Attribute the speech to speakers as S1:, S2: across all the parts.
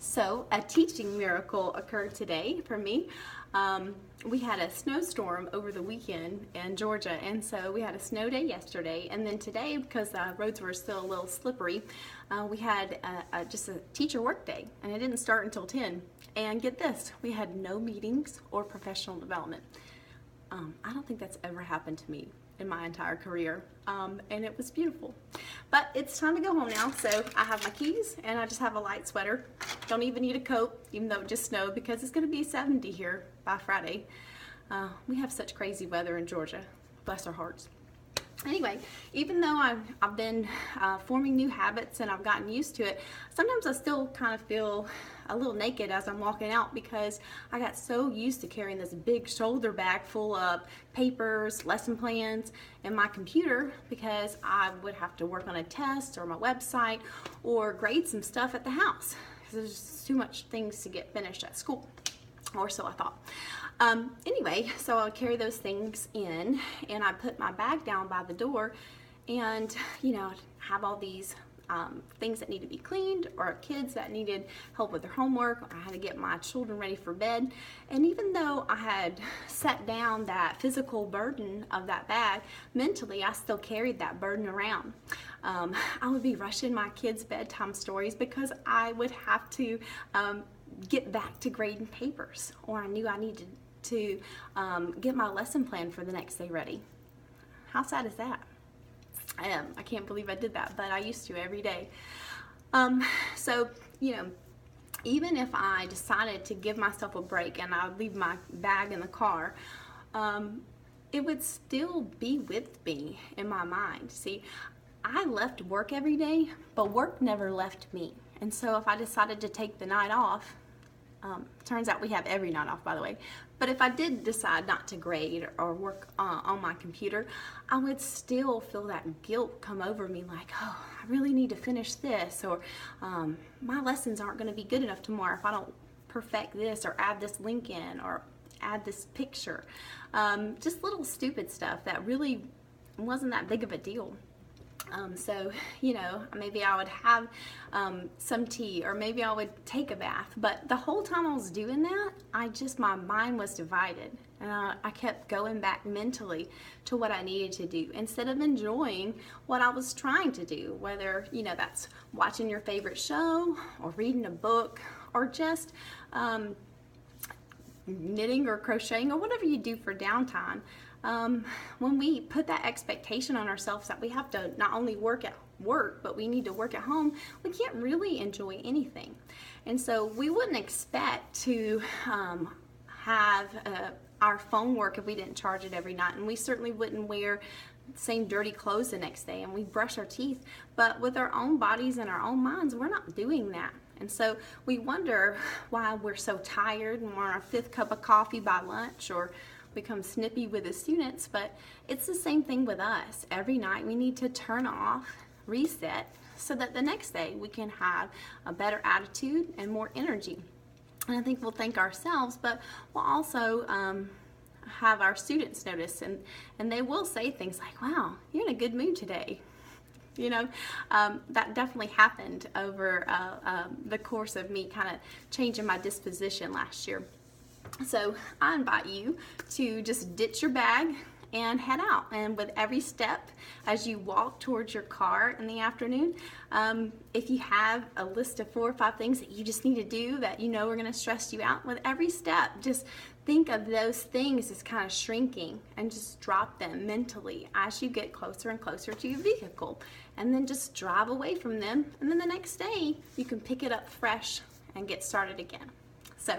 S1: So a teaching miracle occurred today for me. We had a snowstorm over the weekend in Georgia, and so we had a snow day yesterday, and then today, because the roads were still a little slippery, we had just a teacher work day, and it didn't start until 10. And get this, we had no meetings or professional development. I don't think that's ever happened to me in my entire career, and it was beautiful. But it's time to go home now, so I have my keys and I just have a light sweater. Don't even need a coat, even though it just snowed, because it's going to be 70 here by Friday. We have such crazy weather in Georgia, bless our hearts. Anyway, even though I've been forming new habits and I've gotten used to it, sometimes I still kind of feel a little naked as I'm walking out, because I got so used to carrying this big shoulder bag full of papers, lesson plans, and my computer, because I would have to work on a test or my website or grade some stuff at the house, because there's just too much things to get finished at school, or so I thought. Anyway, so I'll carry those things in, and I put my bag down by the door, and have all these things that need to be cleaned, or kids that needed help with their homework, or I had to get my children ready for bed. And even though I had set down that physical burden of that bag, mentally I still carried that burden around. I would be rushing my kids' bedtime stories because I would have to get back to grading papers, or I knew I needed to get my lesson plan for the next day ready. How sad is that? I can't believe I did that, but I used to every day. So, even if I decided to give myself a break and I would leave my bag in the car, it would still be with me in my mind. See, I left work every day, but work never left me. And so if I decided to take the night off, turns out we have every night off, by the way, but if I did decide not to grade or work on my computer, I would still feel that guilt come over me, like, oh, I really need to finish this, or my lessons aren't going to be good enough tomorrow if I don't perfect this, or add this link in, or add this picture. Just little stupid stuff that really wasn't that big of a deal. So, maybe I would have some tea, or maybe I would take a bath. But the whole time I was doing that, my mind was divided. And I kept going back mentally to what I needed to do, instead of enjoying what I was trying to do, whether, that's watching your favorite show, or reading a book, or just knitting or crocheting, or whatever you do for downtime. When we put that expectation on ourselves that we have to not only work at work, but we need to work at home, we can't really enjoy anything. And so we wouldn't expect to have our phone work if we didn't charge it every night, and we certainly wouldn't wear same dirty clothes the next day, and we brush our teeth. But with our own bodies and our own minds, we're not doing that. And so we wonder why we're so tired and we're on our 5th cup of coffee by lunch, or become snippy with the students. But it's the same thing with us. Every night we need to turn off, reset, so that the next day we can have a better attitude and more energy. And I think we'll thank ourselves, but we'll also have our students notice, and they will say things like, wow, you're in a good mood today. That definitely happened over the course of me kind of changing my disposition last year. So I invite you to just ditch your bag and head out. And with every step as you walk towards your car in the afternoon, if you have a list of 4 or 5 things that you just need to do that are going to stress you out, with every step, just think of those things as kind of shrinking, and just drop them mentally as you get closer and closer to your vehicle. And then just drive away from them. And then the next day, you can pick it up fresh and get started again. So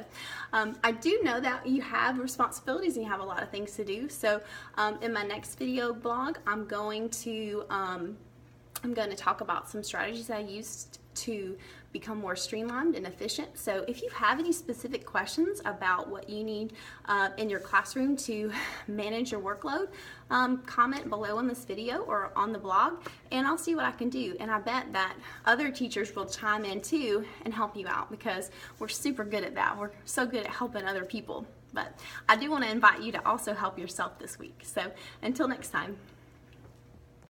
S1: I do know that you have responsibilities and you have a lot of things to do. So in my next video blog, I'm going to talk about some strategies I used to become more streamlined and efficient. So if you have any specific questions about what you need in your classroom to manage your workload, comment below on this video or on the blog, and I'll see what I can do. And I bet that other teachers will chime in too and help you out, because we're super good at that. We're so good at helping other people. But I do want to invite you to also help yourself this week. So until next time.